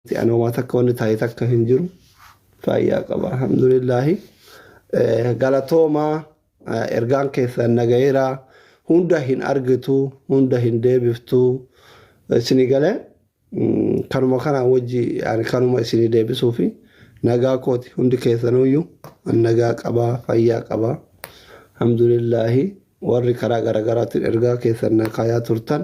أنا ما تكون تايتك هنجرو فيا قبا الحمد لله galatooma ergaan keessan nagayeera hunda hin argitu hunda hin deebiftu isinii galee kanuma kanaan wajji yani kanuma isinii deebisuu fi nagaa kooti hundi keessanuyyuu nagaa qabaa fayyaa qabaa alhamdulillaahi warri karaa garaagaraatiin ergaa keessan nakaayaa turtan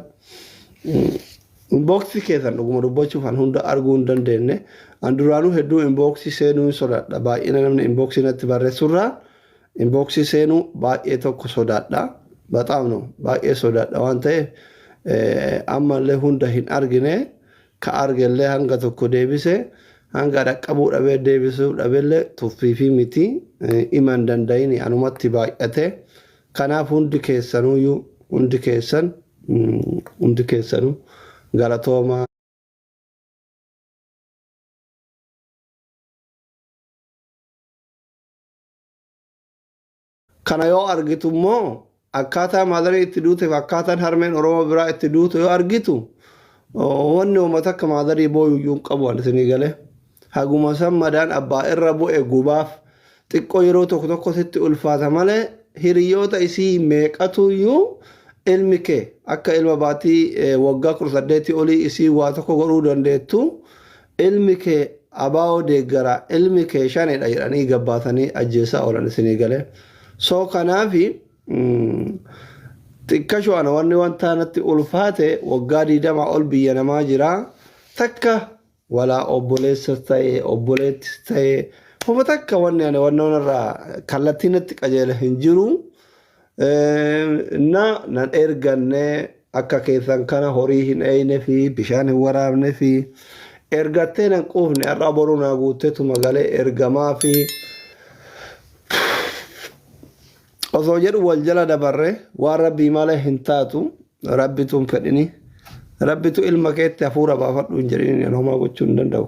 inboxii keessan dhuguma dubbachuuf an hunda arguu hin dandeenye an duraanuu hedduu inboxii seenuu sodaadha baay'ina namni inboxii natti barreessurraa inboxii seenuu baay'ee tokko sodaadha bataam no baay'ee sodaadha waan ta'eef ammallee hunda hin argine ka argellee hanga tokko deebise hanga dhaqqabuu dhabee deebisuu dhabeellee tuffii fi miti iman danda'ini anumatti baay'ate kanaaf hundi keessanuyyuu hundi keessanuu galatooma kana yoo argitu immoo akkaataa maadarii itti duuteef akkaataan harmeen oromoo biraa itti duutu yoo argitu wanni uummata akka maadarii booyuyyuu qabu an isinii galee haguma san madaan abbaa irra bu'e gubaaf xiqqoo yeroo tokko tokkotti ulfaata malee hiriyoota isii meeqatuyyuu ilmi kee akka ilma baatii waggaa 18 olii isii waa tokko godhuu dandeettu ilmi kee abaa'oo deeggaraa ilmi kee shanidha jedhanii gabbaatanii ajjeesaa oolan isinii galee soo kanaafi xiqqashoo ana wanni wanta natti ulfaate waggaa 20 ol biyya namaa jira takka walaa obboleessa ta'e obboleettis ta'e homa takka wanni ani wannoonirraa kallattii natti qajeela hin jiru nan erganne akka keessan kana horii hin eeyne fi bishaan hin waraabne fi ergattee nan quufne har'a boruu naa guutteetu magalee ergamaa fi osoo jedhu wal jala dabarre waan rabbii malee hin taatu rabbitu hin fedhini rabbitu ilma keetti hafuura baafadhu hin jedhini homaa gochuu hin danda'u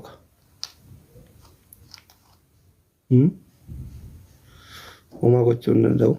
homaa gochuu hin danda'u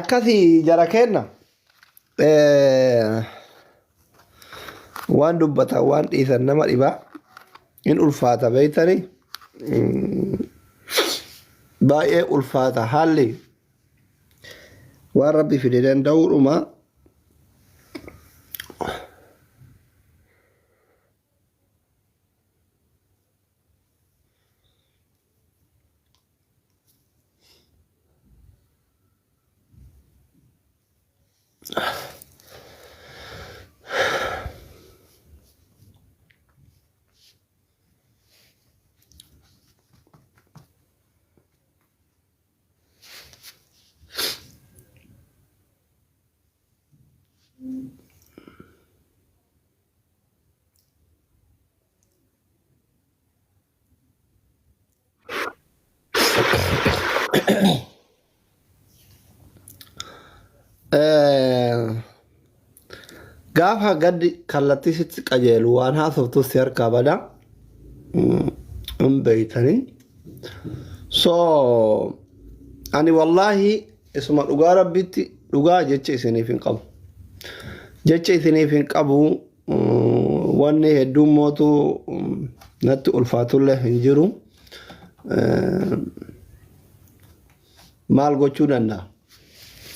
akkasii jara kenna waan dubbatan waan dhiisan nama dhibaa in ulfaata beeytanii baay'ee ulfaata haalli waan rabbi fide danda'uudhuma gaafa gaddi kallattii sitti qajeelu waan haasoftu si harkaa bada hin beeytanii so ani wallaahi isuma dhugaa rabbitti dhugaa jecha isiniif hin qabu wanni hedduun mootu natti ulfaatullee hin jiru maal gochuu danda'a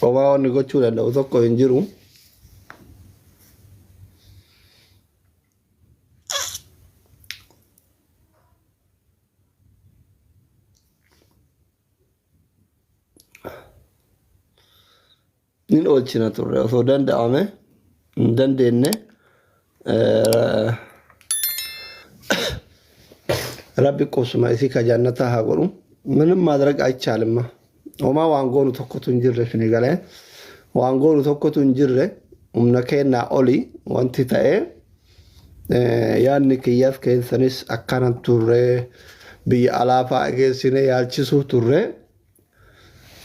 homaa wanni gochuu danda'u tokko hin jiru nin oolchina turre osoo danda'ame hin dandeenye rabbi qubsuma isii ka jannataa haa godhu ምንም ማድረግ አይቻልም ኦማ ዋንጎኑ ተኮቱ እንጅር ሽኒ ገለ waan goonu tokkotu hin jirre humna keenyaa oli wanti ta'e yaadni kiyyas keessanis akkanan turre biyya alaafaa geessine yaalchisuu turre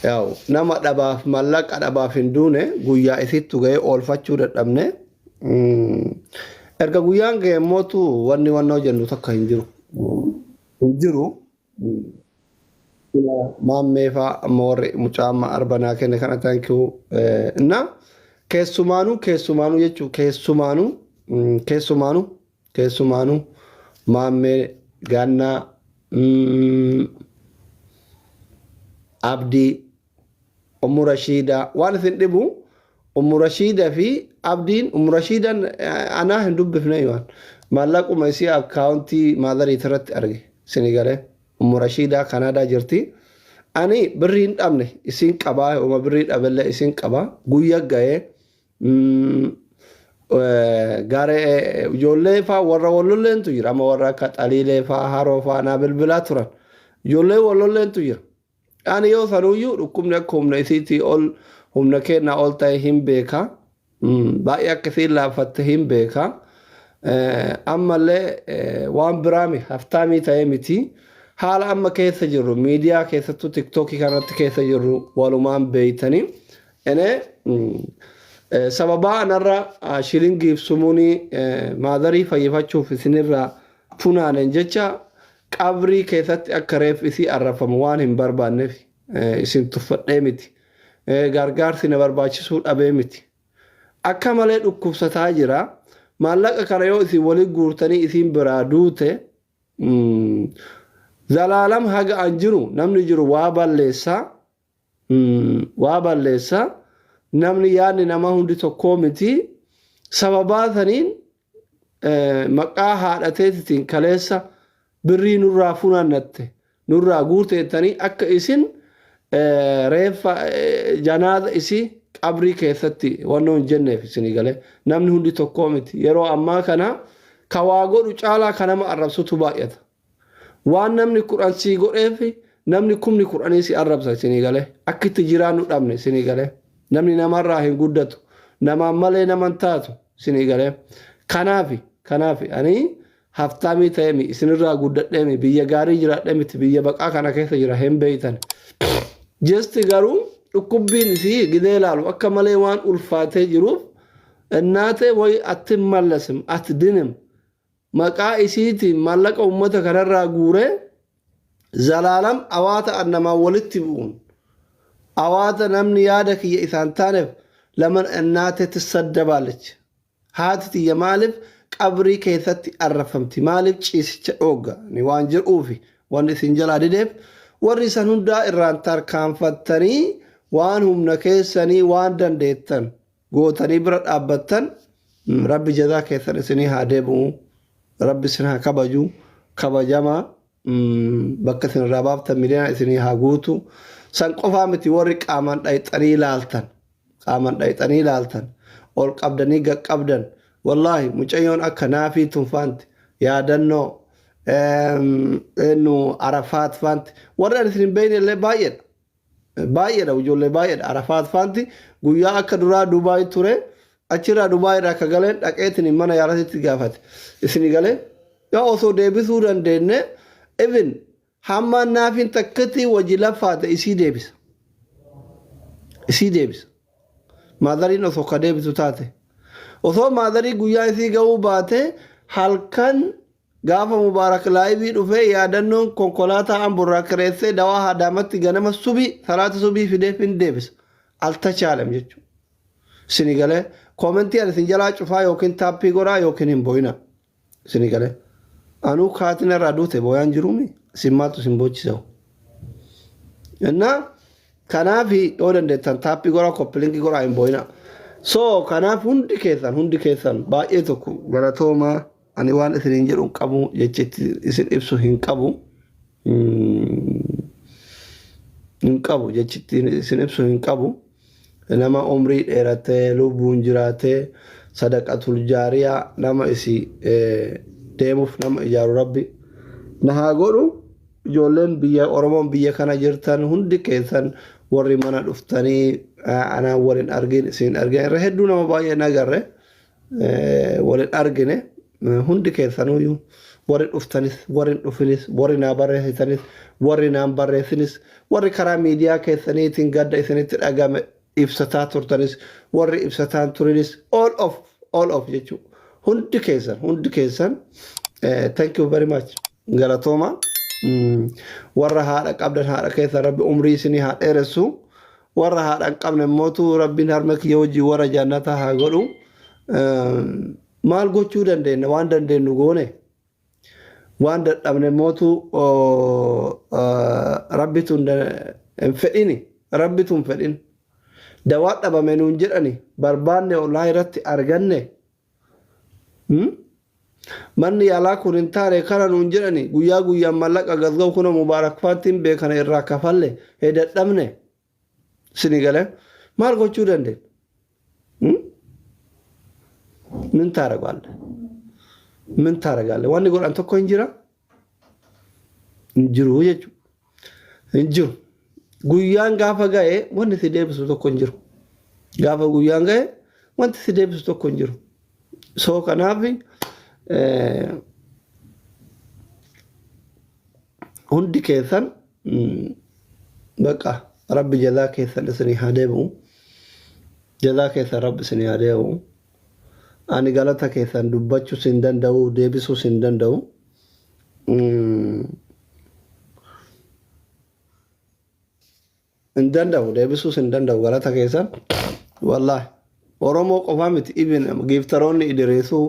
yaa'u nama dhabaaf mallaqa dhabaaf hin duune guyyaa isittu ga'ee oolfachuu dadhabne erga guyyaan ga'e mootu wanni wannoo jennu takka hin jiru maammeefaa moorri mucaamma arbanaa kenne kana taankuu na keessumaanuu jechuu keessumaanuu maammee gaannaa abdii Ummu Rashiidaa waan isin dhibu Ummu Rashiidaa fi abdiin Ummu Rashiidaan anaa hin dubbifne waan maallaquma isii akkaawuntii maadarii irratti arge isin galee Ummu Rashiidaa Kanaadaa jirti ani birrii hin dhabne isin qabaa uma birrii dhabelle isin qabaa guyyaa ga'ee garee ijoollee faa warra walloleentu jira amma warra akka xaliilee faa haroo faa naa bilbilaa turan ijoollee walloleentu jira ani yoo sanuyyuu dhukkubni akka humna isiitii ol humna keenyaa ol ta'e hin beeka baay'ee akkasiin laaffatte hin beeka ammallee waan biraami haftaamii ta'ee miti haala amma keessa jirru miidiyaa keessattuu tiktookii kanatti keessa jirru walumaan beeytanii ene sababaa anarra shilingiif sumuunii maadarii fayyifachuuf isinirraa funaanen jecha qabrii keessatti akka reef isii arrafamu waan hin barbaanneef isin tuffadhee miti gargaarsi na barbaachisuu dhabee miti akka malee dhukkubsataa jira maallaqa kana yoo isin waliin guurtanii isin biraa duute zalaalam haga an jiru namni jiru waa balleessaa namni yaadni nama hundi tokkoo miti sababaa saniin maqaa haadhateetitiin kaleessa birrii nurraa funaannatte nurraa guurteettanii akka isin reeffa janaada isii qabrii keessatti wannoo hin jenneef isinii galee namni hundi tokkoo miti yeroo ammaa kana kawaa godhu caalaa kanama arrabsutu baay'ata waan namni 10 sii godheef namni 10 si arrabsa isinii galee akka itti jiraannu dhabne isinii galee namni namarraa hin guddatu namaan malee naman taatu isinii galee kanaafi ani haftaamii ta'eemi isinirraa guddadheemi biyya gaarii jiraadhe miti biyya baqaa kana keessa jira hin beeytan jesti garuu dhukkubbiin isii gidee laalu akka malee waan ulfaatee jiruuf innaatee way atti mallasim ati dinim maqaa isiitiin maallaqa ummata kanarraa guuree zalaalam awaata annamaa walitti bu'uun awaata namni yaada kiyya isaan taaneef laman innaatee tissaddabaalechi haati tiyya maaliif qabrii keessatti arrafamti maaliif ciisicha dhoogga ni waan jedhuufi waan isin jalaa dideef warri san hundaa irraan tarkaanfattanii waan humna keessanii waan dandeettan gootanii bira dhaabbattan rabbi jazaa keessan isinii haa deebi'u rabbi isin haa kabaju kabajamaa bakka isin irraa baaftan miliyoona isinii haa guutu san qofaa miti warri qaamaan dhayxanii ilaaltan ol qabdanii gaqqabdan wallahi mucayyoon akka naafii tunfaanti yaadannoo enu arafaat faanti warra isin hin beeyne illee baay'eedha ijoollee baay'eedha arafaat faanti guyyaa akka duraa Dubaay ture achirraa Dubaay irraa akka galeen dhaqeetiin mana yaalatitti gaafate isin galee yoo osoo deebisuu dandeenye even hammaan naafiin takkatti wajji laffaate isii deebisa maadariin osoo ka deebisu taate osoo maadarii guyyaa isii ga'uu baate halkan gaafa mubaarak laayibii dhufee yaadannoon konkolaataa amburraa kireessee dawaa haadaamatti ganama salaata subii fideef hin deebisa altachaalem jechuudha isin galee koomentii ani isin jalaa cufaa yookiin taappii godhaa yookiin hin booyina isin galee anuu kaatina irraa duute booyaan jiruumi isin maaltu isin boochisawu innaa kanaafi yoo dandeettan taappii godhaa koppilinkii godhaa hin booyina so kanaaf hundi keessan baay'ee tokko galatoomaa ani waan isin jedhu qabu jechetti isin ibsu hin qabu jechetti isin ibsu hin qabu nama umrii dheeratee lubbuun jiraatee sadaqatul jaariyaa nama isi deemuuf nama ijaaru rabbi na haa godhu ijoolleen biyya Oromoon biyya kana jirtan hundi keessan warri mana dhuftanii anaa waliin argin isin argin irra hedduu nama baay'ee nagarre waliin argine hundi keessanuyyuu warri dhuftanis warri hin dhufinis warri naa barreessitanis warri naan barreessinis warri karaa miidiyaa keessaniitiin gadda isinitti dhagame ibsataa turtanis warri ibsataan turinis all of jechuudha. Hundi keessan thank you very much galatooma. Warra haadha qabdan haadha keessa rabbi umrii isinii haa dheeressu. Warra haadha hin qabne mootu rabbiin harma kiyya hojii warra jannataa haa godhu. Maal gochuu dandeenya waan dandeenyu goone waan dadhabne mootu rabbitu hin fedhini rabbitu hin fedhin dawaa dhabame nuun jedhani barbaanne ollaa irratti arganne manni yaalaa kun hin taane kana nuun jedhani guyyaa guyyaan mallaqa gasga'u kuna mubaarakfaattiin beekana irraa kafalle dadhabne sini gale maal gochuu dandeenya min taaragalle wanni godhan tokko hin jira hin jiru jechuudha hin jiru guyyaan gaafa ga'e wanti si deebisu tokko hin jiru gaafa guyyaan ga'e wanti si deebisu tokko hin jiru soo kanaaf hundi keessan baqa rabbi jazaa keessan isinii haa deebi'u jazaa keessan rabbi isinii haa deebi'u ani galata keessan dubbachuu sin danda'u deebisuu sin danda'u hin danda'u deebisuu sin danda'u galata keessan wallahi oromoo qofaa miti ibin giiftaroonni idireessuu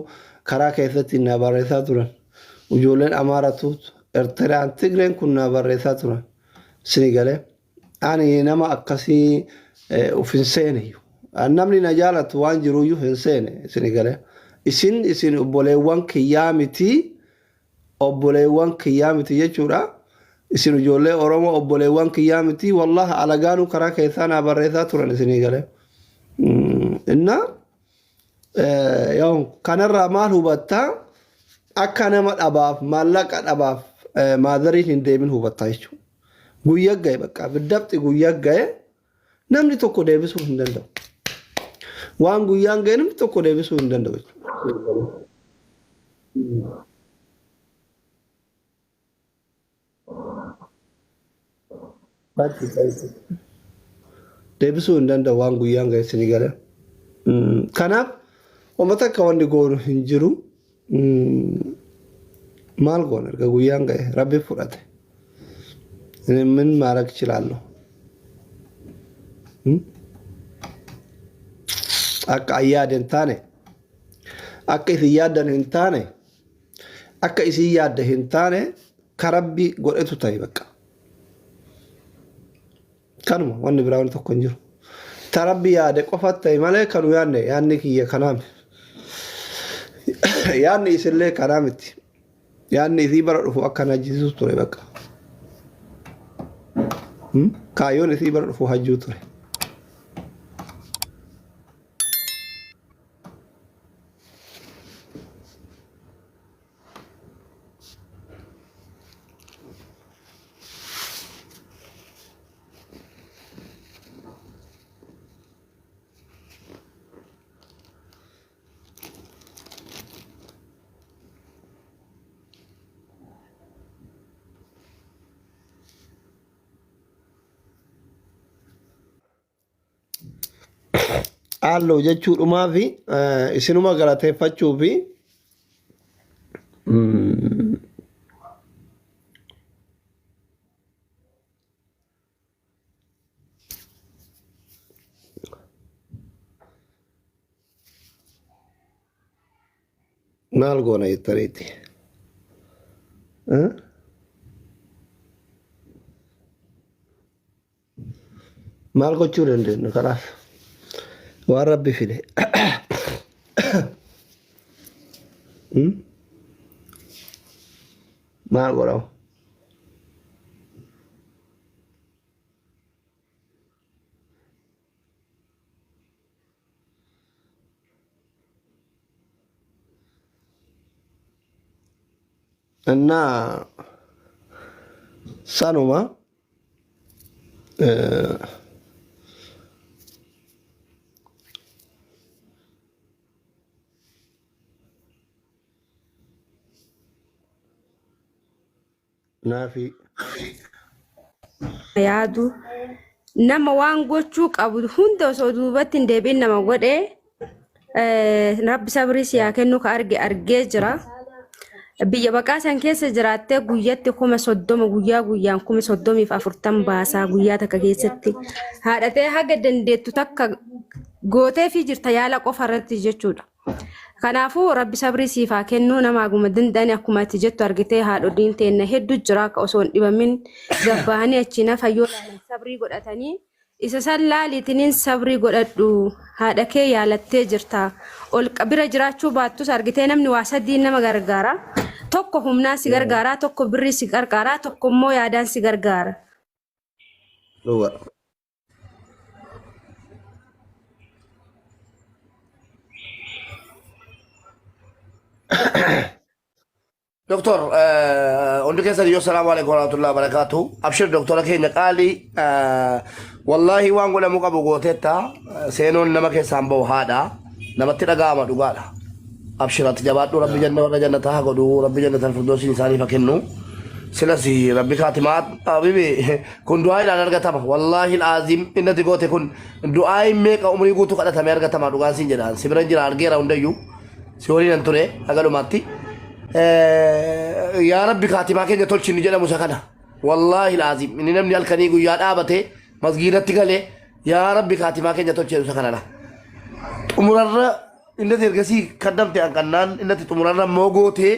karaa keessatti na barreessaa turan ijoolleen amaaratu ertiraan tigreen kun na barreessaa turan sini galee ani nama akkasii uf hin seene namni na jaalatu waan jiruyyuu hin seene sini galee isin obboleewwan kiyyaa miti jechuudha isin ijoollee oromoo obboleewwan kiyyaa miti wallahi alagaanu karaa keessaa na barreessaa turan sini galee inna kanarraa maal hubattaa akka nama dhabaaf maallaqa dhabaaf maadariin hin deemin hubattaa jechuudha guyyaa ga'e bakka biddabxi guyyaa ga'e namni tokko deebisuu hin danda'u waan guyyaan ga'e namni tokko deebisuu hin danda'u deebisuu hin danda'u waan guyyaan ga'e isinii gale kanaaf uummata akka wanni goonu hin jiru maal goona erga guyyaan ga'e rabbi fudhate ምን ማድረግ እችላለሁ akka ayyaadeen taane akka isin yaaddan hin taane akka isin yaadda hin taane karabbi godhetu ta'e bakka kanuma wanni biraa wanni tokko hin jiru tarabbi yaade qofat ta'e malee kanu yaanne kiyya kanaam yaanni isillee kanaamiti yaanni isii bara dhufu akka najjisiisu ture bakka kaayyoon isii bara dhufu hajjuu ture allo jechuudhumaa fi isinuma galateeffachuu fi maal goona jettaniiti maal gochuu dandeenya kanaaf waan rabbi fide maal godhamu እና sanuma نافي yaadu nama waan gochuu qabu hunda osoo duubatti hin deebiin nama godhe rabbi sabrii siyaa kennu ka argee jira. Biyya baqaa san keessa jiraattee guyyatti 30 guyyaa guyyaan 30 baasaa guyyaa takka keessatti haadhatee haga dandeettu takka gootee fi jirta yaala qofa irratti jechuudha. Kanaafuu rabbi sabrii siifaa kennuu nama guma danda'ani akkuma itti jettu argitee haadholiin teenna hedduu jira akka osoo hin dhibamin gabbahanii achiina fayyoolaan sabrii godhatanii isa san laaliitiniin sabrii godhadhu haadha kee yaalattee jirta ol qabira jiraachuu baattus argitee namni waa sadii nama gargaara tokko humnaan si gargaara tokko birrii si gargaara tokko immoo yaadaan si gargaara. دكتور عندك يسأل السلام عليكم ورحمة الله وبركاته أبشر دكتور كينيا قالي والله وانقول لك أبو قوتيتا سينون نمك سامبو هذا نمت رقامة دوغالا أبشر أتجابات ربي جنة ولا جنة تهاقدو ربي جنة الفردوس إنساني فكنو سلسي ربي خاتمات أبيبي كن دعاء لا نرغتما والله العظيم إن تقوتي كن دعاء ميك أمري قوتو قد تمرغتما دوغان سنجدان سبرن جران غير أنديو سوري ننتوري أقلو ماتي يا ربي خاتمة كي نتولش نجلا مسكنا والله العظيم إن نمني الكنيجو يا أبته مسجدة تقله يا ربي خاتمة كي نتولش مسكنا أمورنا إن تركسي خدمت أنكنان إن تمورنا موجوده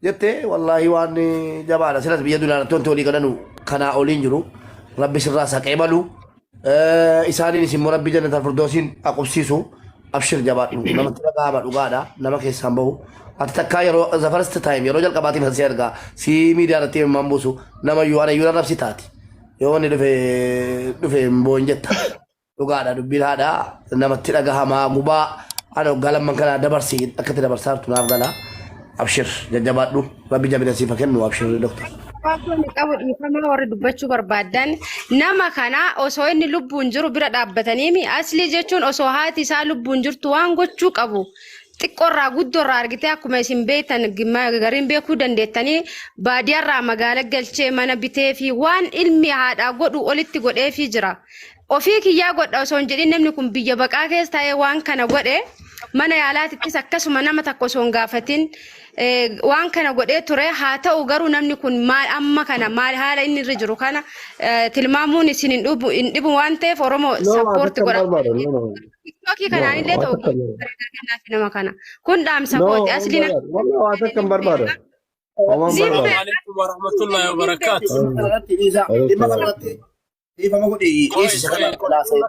جت والله واني جبارة سلسة بيدنا تونتولي كنا كنا أولين جرو ربي سراسة كمالو إساني نسمو ربي جنة الفردوسين أقبسيسو أبشر جبار نما تلقى عمل وقادا نما كيسامبو أتتكا يرو زفرست تايم يرو جل قباتي نسيرغا سي ميديا رتي مامبوسو نما يوانا يورا نفسي تاتي يواني دفه مبونجتا وقادا دبيل هذا نما تلقى هما مبا أنا قلم من كنا دبرسي أكتر دبرسار تناف قلا أبشر جبار دو ربي جابنا سيفا كنو أبشر دكتور Fakkoonni qabu dhiifama warri dubbachuu barbaadan nama kana osoo inni lubbuun jiru bira dhaabbatanii asli jechuun osoo haati isaa lubbuun jirtu waan gochuu qabu xiqqoorraa guddoorraa argitee akkuma isin beektan gariin beekuu dandeettanii baadiyyaarraa magaala galchee mana bitee fi waan ilmi haadhaa godhu olitti godhee fi jira. Ofii kiyyaa godha osoo hin jedhin namni kun biyya baqaa keessa taa'ee waan kana godhe mana yaalaatittis akkasuma nama takka osoo hin gaafatin waan kana godhee ture haa ta'u garuu namni kun maal amma kana maal haala inni irra jiru kana tilmaamuun isin hin dhibu waan ta'eef Oromoo sappoorti godha. TikTokii kanaan illee ta'u gargaarsa nama kana kun dhaamsa kooti asliin والله أتكلم بربادة السلام عليكم ورحمة الله وبركاته. إيفا ما قولي إيش سكان كلا سيد.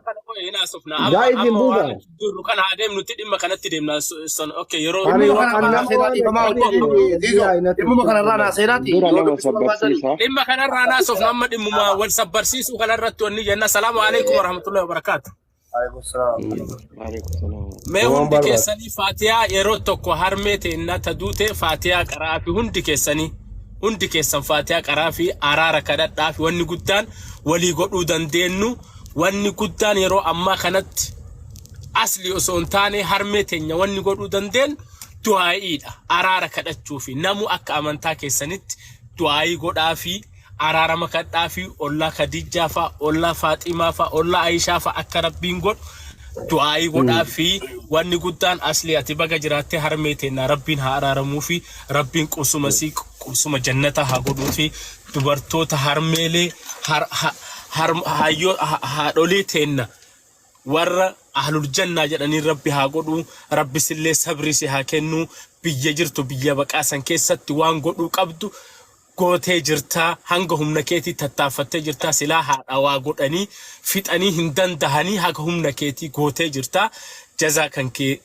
جاي دي بودا. دور كان هادم نتدي ما كانت تدي من سن أوكي يرو. أنا أنا سيداتي فما قولي إيفا ما كان رانا سيداتي. إما كان رانا سوف نعمل إما والسبرسيس وكان رتوني جنا السلام عليكم ورحمة الله وبركاته. عليكم السلام. ما هندي كسني فاتيا يرو تكو هرمت إن تدوته فاتيا كرافي هندي كسني. Hundi keessan faatiyaa qaraa fi araara kadhadhaa fi wanni guddaan walii godhuu dandeenyu wanni guddaan yeroo ammaa kanatti asli osoo hin taane harmee teenya wanni godhuu dandeenyu du'aa'iidha. Araara kadhachuu fi namu akka amantaa keessanitti du'aa'ii godhaa fi araarama kadhaa fi ollaa Khadijaa fa'a, ollaa Faaximaa fa'a, ollaa Aishaa fa'a akka Rabbiin godhu du'aa'ii godhaa fi wanni guddaan asli ati baga jiraattee harmee teenya Rabbiin haa araaramuu fi Rabbiin qubsuma jannata haa godhuu fi dubartoota harmeelee haadholee teenya warra ahlul jannaa jedhanii Rabbi haa godhuu Rabbisillee sabrii haa kennuu biyya jirtu biyya baqaasan keessatti waan godhuu qabdu gootee jirtaa hanga humna keetii tattaaffattee jirtaa silaa haadha waa godhanii fixanii hin dandahanii haga humna keetii gootee jirtaa jazaa kan kee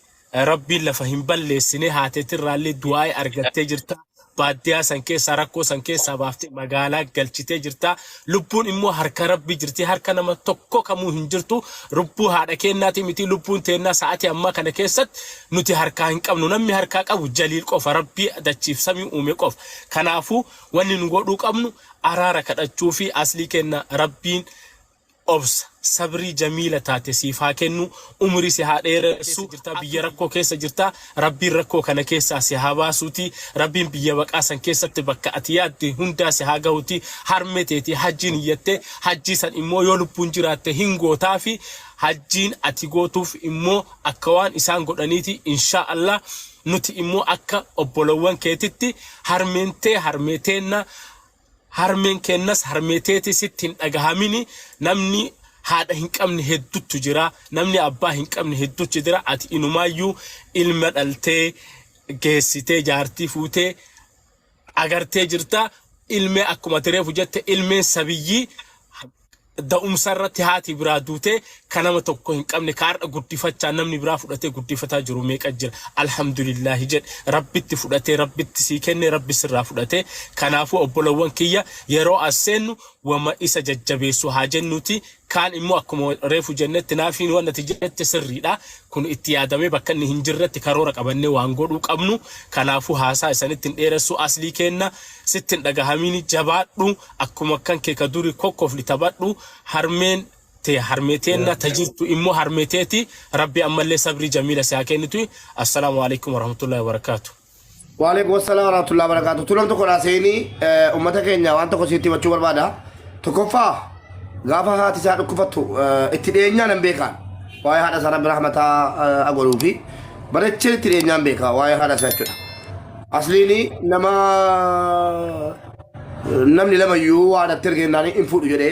Rabbiin lafa hin balleessine haateetirraallee du'aa argattee jirtaa baadiyyaa san keessa rakkoo san keessa baaftee magaalaa galchitee jirtaa lubbuun immoo harka Rabbi jirti harka nama tokko kamuu hin jirtu lubbuu haadha keenyaati miti lubbuun teennaa sa'aatii ammaa kana keessatti nuti harkaa hin qabnu namni harkaa qabu jaliil qofa Rabbi dachiif samii uume qofa kanaafuu wanni nu godhuu qabnu araara kadhachuu fi aslii kenna Rabbiin obsa sabrii jamiila taate siif haa kennu umrii si haa dheeressu jirta biyya rakkoo keessa jirta rabbiin rakkoo kana keessaa si haa baasuuti rabbiin biyya baqaa san keessatti bakka ati yaadde hundaa si haa gahuuti harmeteeti hajjiin iyyatte hajjii san immoo yoo lubbuun jiraatte hin gootaa fi hajjiin ati gootuuf immoo akka waan isaan godhaniiti insha Allah nuti immoo akka obbolowwan keetitti harmeeteenna harmeen kennas harmeeteeti sittin dhagahamini namni haadha hin qabne hedduutu jira namni abbaa hin qabne hedduutu jira ati inumaayyuu ilma dhaltee geessitee jaartii fuutee agartee jirta ilmee akkuma tireefu jette ilmeen sabiyyii da'umsa irratti haati biraa duute kanama tokko hin qabne kaarra guddifachaa namni biraa fudhatee guddifataa jiru meeqa jira alhamdulillah jedhe rabbitti fudhatee rabbitti sii kenne rabbi sirraa fudhatee kanaafuu obbolowwan kiyya yeroo aseennu wama isa jajjabeessu haa jennuti kaan immoo akkuma reefu jennetti naafiin waan ati jette sirriidha kun itti yaadamee bakka inni hin jirretti karoora qabannee waan godhuu qabnu kanaafuu haasaa isanitti hin dheeressu aslii kenna sittin dhagahamini jabaadhu akkuma kan kee kaduri kokkofli tabadhu harmeen te harmeeteenna tajirtu immoo harmeeteeti rabbi ammallee sabrii jamiila si haa kennitu assalaamu alaykum warahmatullahi wabarakatuh وعليكم السلام ورحمة الله وبركاته. تلهم تقول عسيني أمتك إنجا وأنت قصيتي بتشوف البعض تكفى غافها هاتي ساعد كفتو اتدينيا نبيكان واي هذا سرب رحمة أقولوا في بريتشل اتدينيا نبيكا واي هذا ساعد أصليني نمني لما يو على ترجع ناني إنفوت جده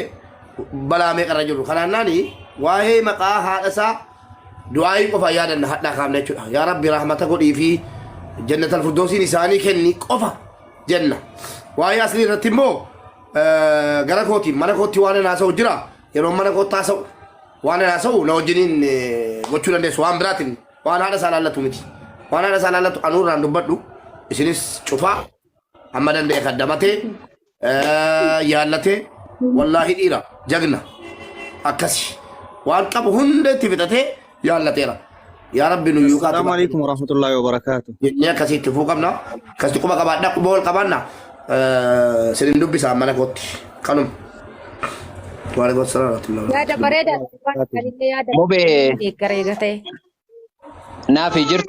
بلا ميك الرجل خلنا ناني واي مقا هذا سا دعائي كفا يا دن حتى كامل يا رب رحمتك ودي في جنة الفردوس نساني كني كفا جنة واي أصلي رتيمو gara kooti mana kooti waan naasa'u jira yeroo mana kootaa sa'u waan naasa'u na wajjiniin gochuu dandeessu waan biraatiin waan haadha isaa laallatu miti waan haadha isaa laallatu anuurraan dubbadhu isinis cufaa amma danda'e kaddamatee yaallatee wallaahi dhiira jagna akkasi waan qabu hunda itti fixatee yaallateera yaa rabbi nu yuuqaa السلام عليكم ورحمة الله وبركاته. jennee akkasitti fuu qabna akkasitti quba qabaadha quba wal qabaanna سيدنا دبي سامنا كوت كانوا وعليكم السلام ورحمة الله يا دا بريدة مو بي كريغتي نافي جرت